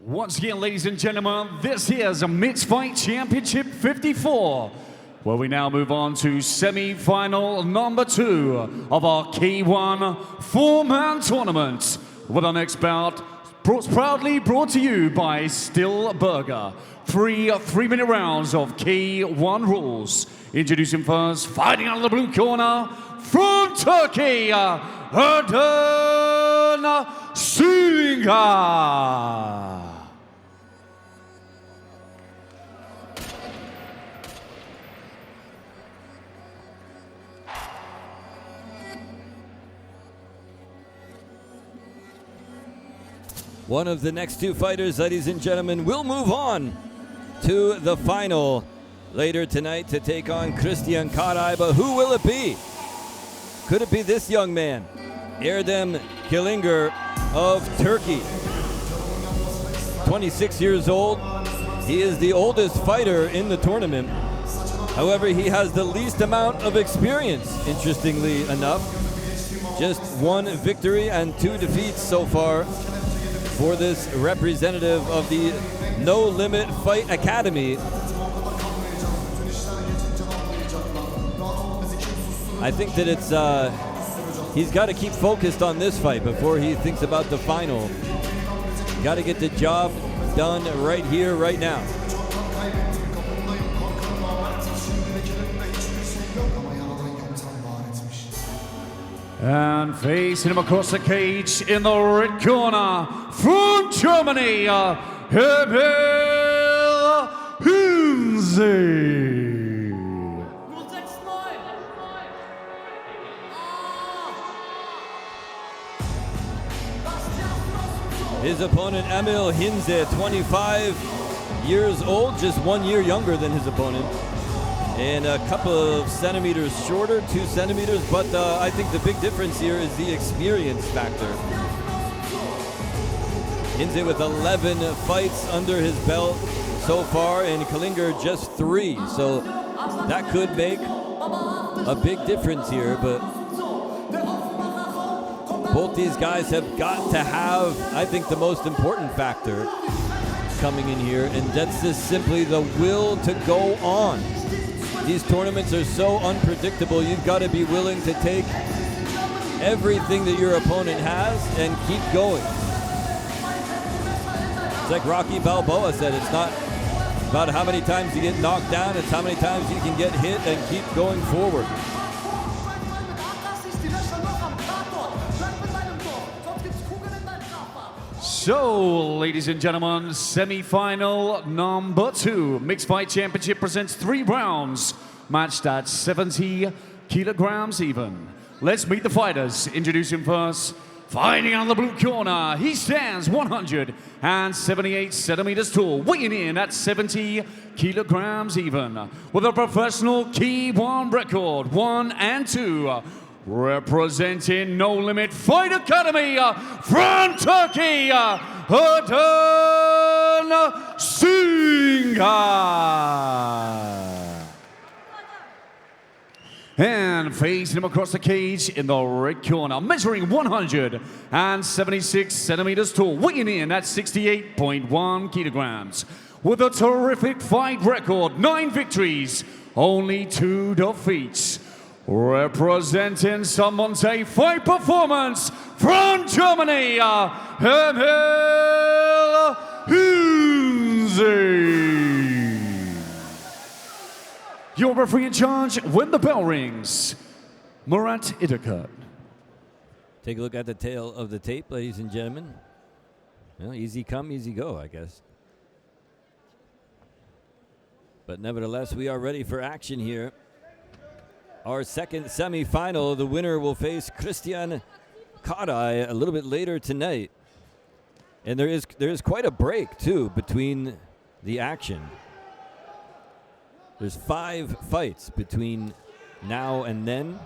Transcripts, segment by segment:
Once again, ladies and gentlemen, this is a Mixed Fight Championship 54, where we now move on to semi-final number 2 of our K1 four-man tournament. With our next bout, proudly brought to you by Still Burger. Three-minute rounds of K1 rules. Introducing first, fighting out of the blue corner, from Turkey, Erdem Cilingir. One of the next two fighters, ladies and gentlemen, will move on to the final later tonight to take on Christian Karay. But who will it be? Could it be this young man, Erdem Cilingir of Turkey? 26 years old. He is the oldest fighter in the tournament. However, he has the least amount of experience, interestingly enough. Just 1 victory and 2 defeats so far for this representative of the No Limit Fight Academy. I think that it's he's got to keep focused on this fight before he thinks about the final. Got to get the job done right here, right now. And facing him across the cage in the red corner, from Germany, Emil Hinze. His opponent, Emil Hinze, 25 years old, just 1 year younger than his opponent. And a couple of centimeters shorter, 2 centimeters, but I think the big difference here is the experience factor. Hinze with 11 fights under his belt so far, and Cilingir just 3. So that could make a big difference here, but both these guys have got to have, I think, the most important factor coming in here, and that's just simply the will to go on. These tournaments are so unpredictable. You've got to be willing to take everything that your opponent has and keep going. It's like Rocky Balboa said, it's not about how many times you get knocked down, it's how many times you can get hit and keep going forward. So, ladies and gentlemen, semi-final number 2. Mixed Fight Championship presents 3 rounds, matched at 70 kilograms even. Let's meet the fighters. Introducing first, fighting out of the blue corner. He stands 178 centimeters tall, weighing in at 70 kilograms even, with a professional K1 record, 1 and 2. Representing No Limit Fight Academy from Turkey, Erdem Cilingir. And facing him across the cage in the red corner, measuring 176 centimeters tall, weighing in at 68.1 kilograms. With a terrific fight record, 9 victories, only 2 defeats. Representing someone say fight performance from Germany, Emil Hinze. Your referee in charge when the bell rings, Murat Idakut. Take a look at the tail of the tape, ladies and gentlemen. Well, easy come, easy go, I guess. But nevertheless, we are ready for action here. Our second semi-final, the winner will face Christian Karay a little bit later tonight. And there is quite a break, too, between the action. There's 5 fights between now and then,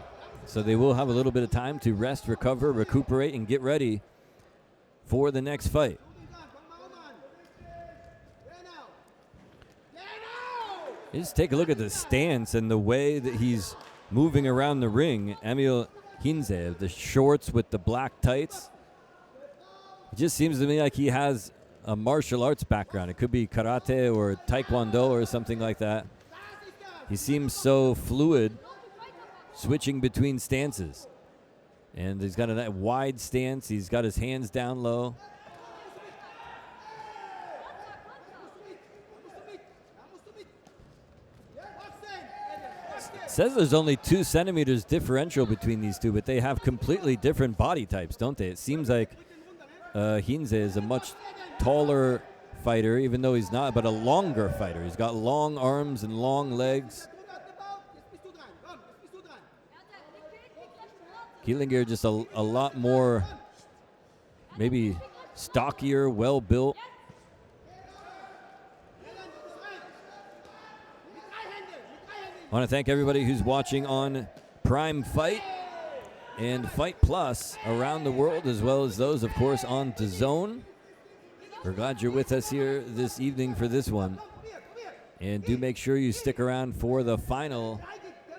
so they will have a little bit of time to rest, recover, recuperate, and get ready for the next fight. Just take a look at the stance and the way that he's moving around the ring. Emil Hinze, the shorts with the black tights. It just seems to me like he has a martial arts background. It could be karate or taekwondo or something like that. He seems so fluid, switching between stances. And he's got a wide stance. He's got his hands down low. Says there's only 2 centimeters differential between these two, but they have completely different body types, don't they? It seems like Hinze is a much taller fighter, even though he's not, but a longer fighter. He's got long arms and long legs. Cilingir just a lot more, maybe stockier, well-built. I want to thank everybody who's watching on Prime Fight and Fight Plus around the world, as well as those, of course, on DAZN. We're glad you're with us here this evening for this one. And do make sure you stick around for the final,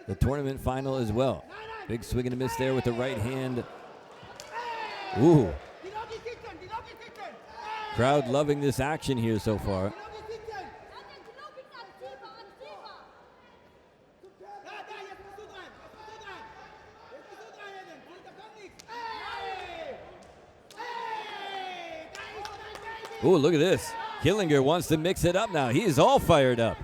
the tournament final as well. Big swing and a miss there with the right hand. Ooh. Crowd loving this action here so far. Ooh, look at this. Cilingir wants to mix it up now. He is all fired up.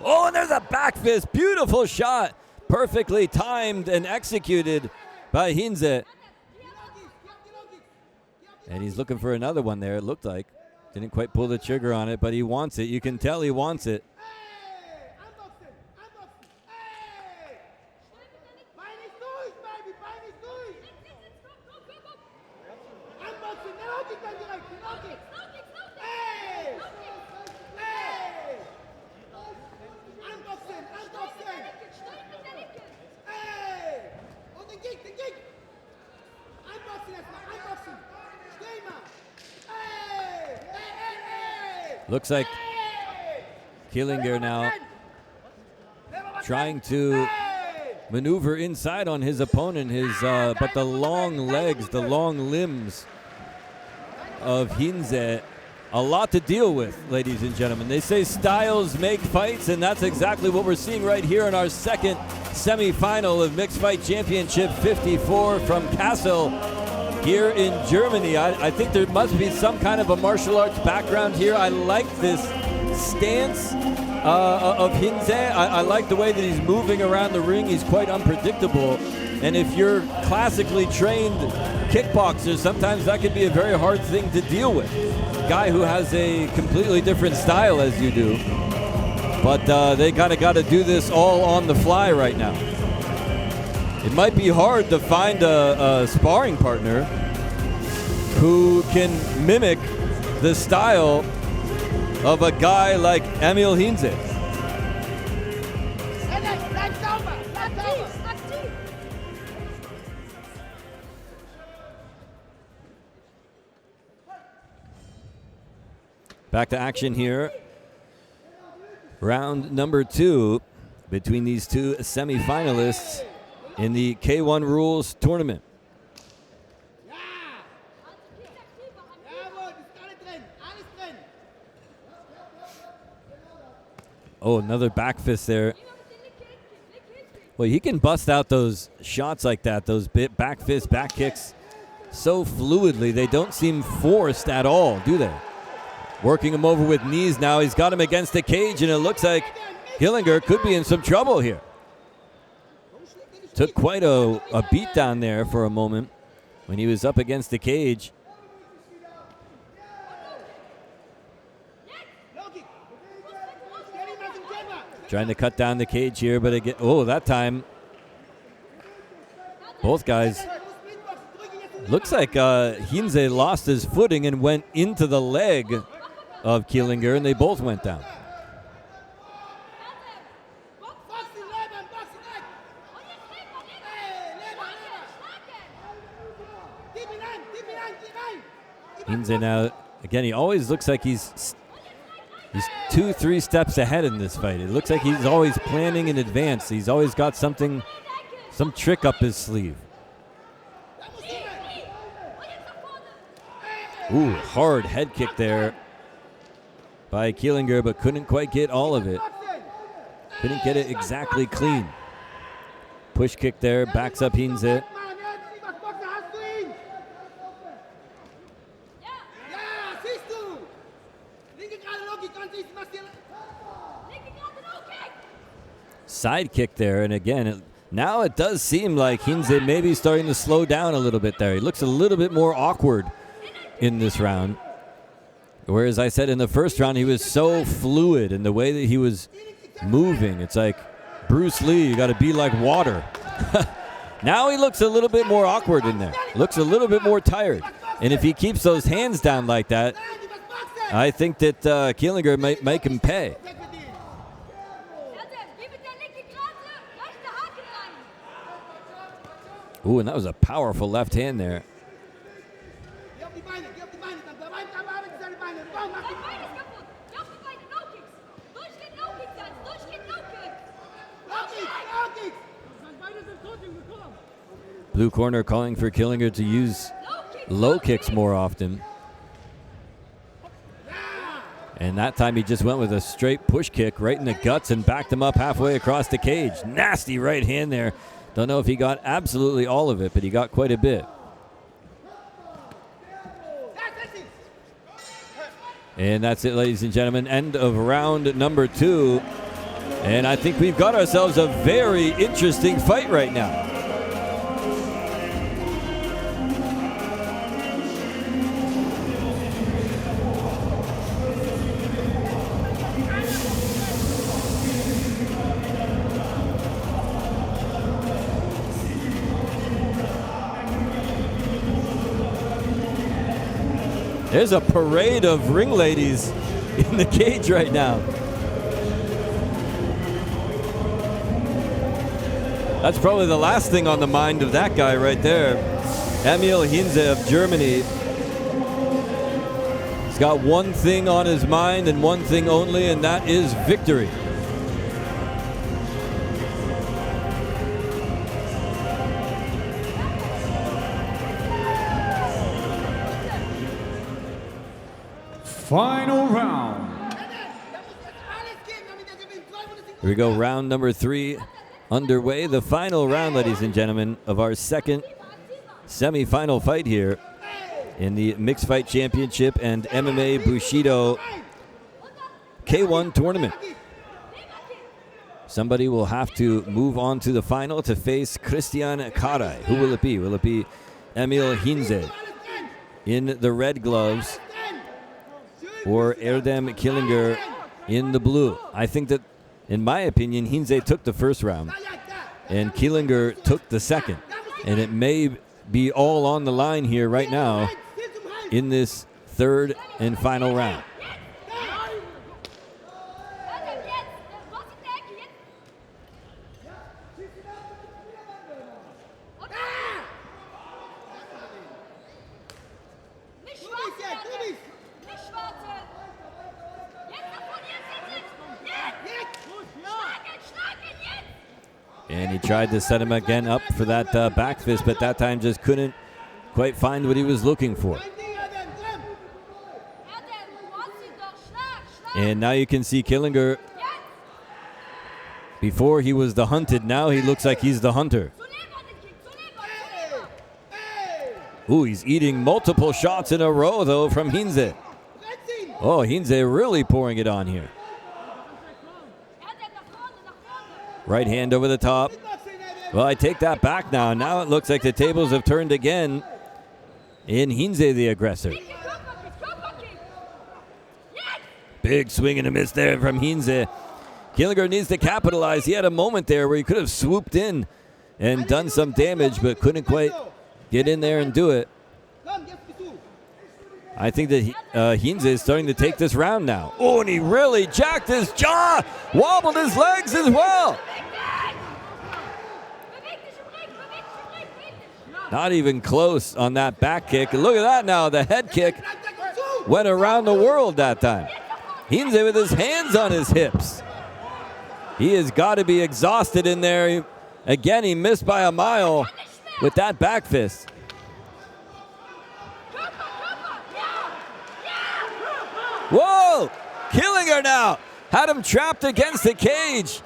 Oh, and there's a back fist. Beautiful shot. Perfectly timed and executed by Hinze. And he's looking for another one there, it looked like. Didn't quite pull the trigger on it, but he wants it. You can tell he wants it. Looks like Cilingir now trying to maneuver inside on his opponent. But the long legs, the long limbs of Hinze, a lot to deal with, ladies and gentlemen. They say styles make fights, and that's exactly what we're seeing right here in our second semifinal of Mixed Fight Championship 54 from Kassel here in Germany. I think there must be some kind of a martial arts background here. I like this stance of Hinze. I like the way that he's moving around the ring. He's quite unpredictable. And if you're classically trained kickboxer, sometimes that can be a very hard thing to deal with. A guy who has a completely different style as you do. But they kind of got to do this all on the fly right now. It might be hard to find a sparring partner who can mimic the style of a guy like Emil Hinze. Back to action here. Round number 2 between these two semifinalists in the K1 Rules tournament. Oh, another back fist there. Well, he can bust out those shots like that, those back fists, back kicks, so fluidly. They don't seem forced at all, do they? Working him over with knees now. He's got him against the cage, and it looks like Cilingir could be in some trouble here. Took quite a beat down there for a moment when he was up against the cage. Trying to cut down the cage here, but again, that time, both guys. Looks like Hinze lost his footing and went into the leg of Cilingir, and they both went down. Hinze now, again, he always looks like he's 2-3 steps ahead in this fight. It looks like he's always planning in advance. He's always got something, some trick up his sleeve. Ooh, hard head kick there by Cilingir, but couldn't quite get all of it. Couldn't get it exactly clean. Push kick there, backs up Hinze. Side kick there, and again, now it does seem like Hinze may be starting to slow down a little bit there. He looks a little bit more awkward in this round. Whereas I said in the first round, he was so fluid in the way that he was moving. It's like Bruce Lee, you got to be like water. Now he looks a little bit more awkward in there. Looks a little bit more tired. And if he keeps those hands down like that, I think that Cilingir might make him pay. Ooh, and that was a powerful left hand there. Blue corner calling for Cilingir to use low kicks more often. And that time he just went with a straight push kick right in the guts and backed him up halfway across the cage. Nasty right hand there. Don't know if he got absolutely all of it, but he got quite a bit. And that's it, ladies and gentlemen. End of round number 2. And I think we've got ourselves a very interesting fight right now. There's a parade of ring ladies in the cage right now. That's probably the last thing on the mind of that guy right there. Emil Hinze of Germany. He's got one thing on his mind and one thing only, and that is victory. Final round. Here we go, round number 3 underway. The final round, ladies and gentlemen, of our second semi-final fight here in the Mixed Fight Championship and MMA Bushido K1 tournament. Somebody will have to move on to the final to face Christian Karay. Who will it be? Will it be Emil Hinze in the red gloves, or Erdem Cilingir in the blue? I think that, in my opinion, Hinze took the first round and Cilingir took the second. And it may be all on the line here right now in this third and final round. And he tried to set him again up for that back fist, but that time just couldn't quite find what he was looking for. And now you can see Cilingir. Before he was the hunted, now he looks like he's the hunter. Ooh, he's eating multiple shots in a row, though, from Hinze. Oh, Hinze really pouring it on here. Right hand over the top. Well, I take that back now. Now it looks like the tables have turned again in Hinze, the aggressor. Big swing and a miss there from Hinze. Cilingir needs to capitalize. He had a moment there where he could have swooped in and done some damage, but couldn't quite get in there and do it. I think that Hinze is starting to take this round now. Oh, and he really jacked his jaw, wobbled his legs as well. Not even close on that back kick. And look at that now, the head kick went around the world that time. Hinze with his hands on his hips. He has got to be exhausted in there. Again, he missed by a mile with that back fist. Whoa! Cilingir now had him trapped against the cage.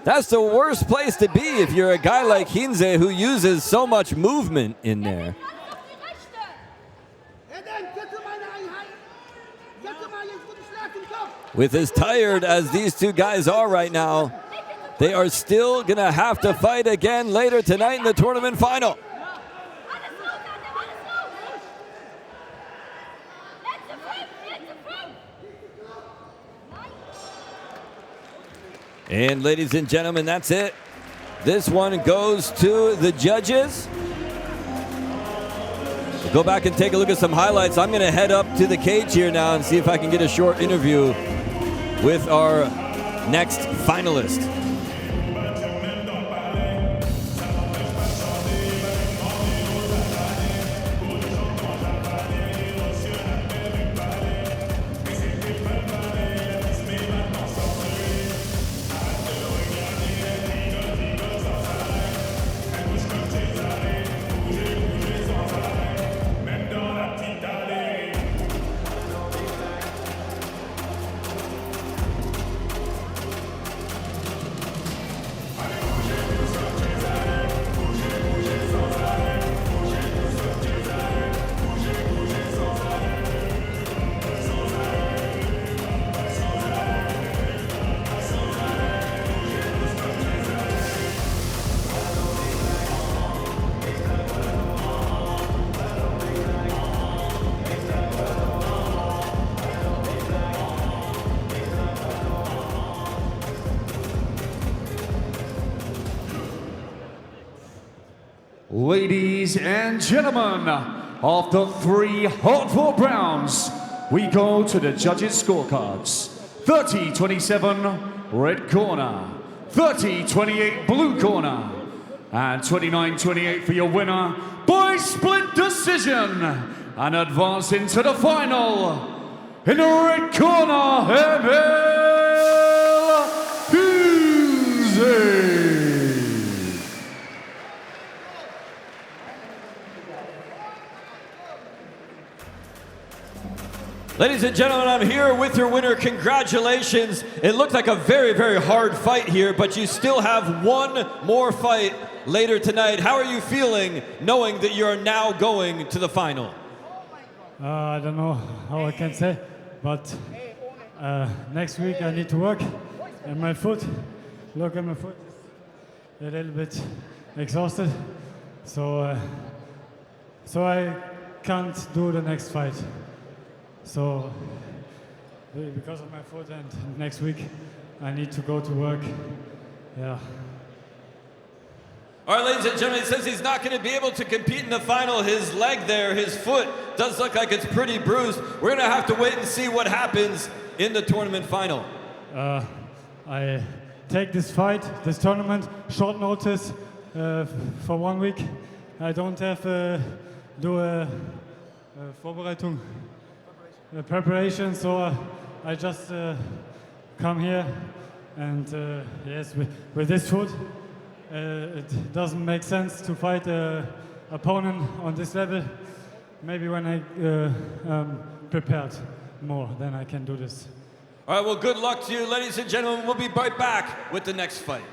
That's the worst place to be if you're a guy like Hinze who uses so much movement in there. With as tired as these two guys are right now, they are still gonna have to fight again later tonight in the tournament final. And ladies and gentlemen, that's it. This one goes to the judges. We'll go back and take a look at some highlights. I'm gonna head up to the cage here now and see if I can get a short interview with our next finalist. Ladies and gentlemen, after 3 hard-fought rounds, we go to the judges' scorecards. 30-27, red corner. 30-28, blue corner. And 29-28 for your winner by split decision. And advancing to the final, in the red corner, Emil Hinze. Ladies and gentlemen, I'm here with your winner. Congratulations. It looked like a very, very hard fight here, but you still have one more fight later tonight. How are you feeling knowing that you are now going to the final? I don't know how I can say, but next week I need to work. And my foot, look at my foot, a little bit exhausted. So I can't do the next fight. So, because of my foot and next week, I need to go to work. Yeah. All right, ladies and gentlemen, he says he's not going to be able to compete in the final. His leg there, his foot, does look like it's pretty bruised. We're going to have to wait and see what happens in the tournament final. I take this fight, this tournament, short notice for 1 week. I don't have do a Vorbereitung. Preparation, so I just come here and yes, with this foot it doesn't make sense to fight an opponent on this level. Maybe when I prepared more, then I can do this. All right, well, good luck to you, ladies and gentlemen. We'll be right back with the next fight.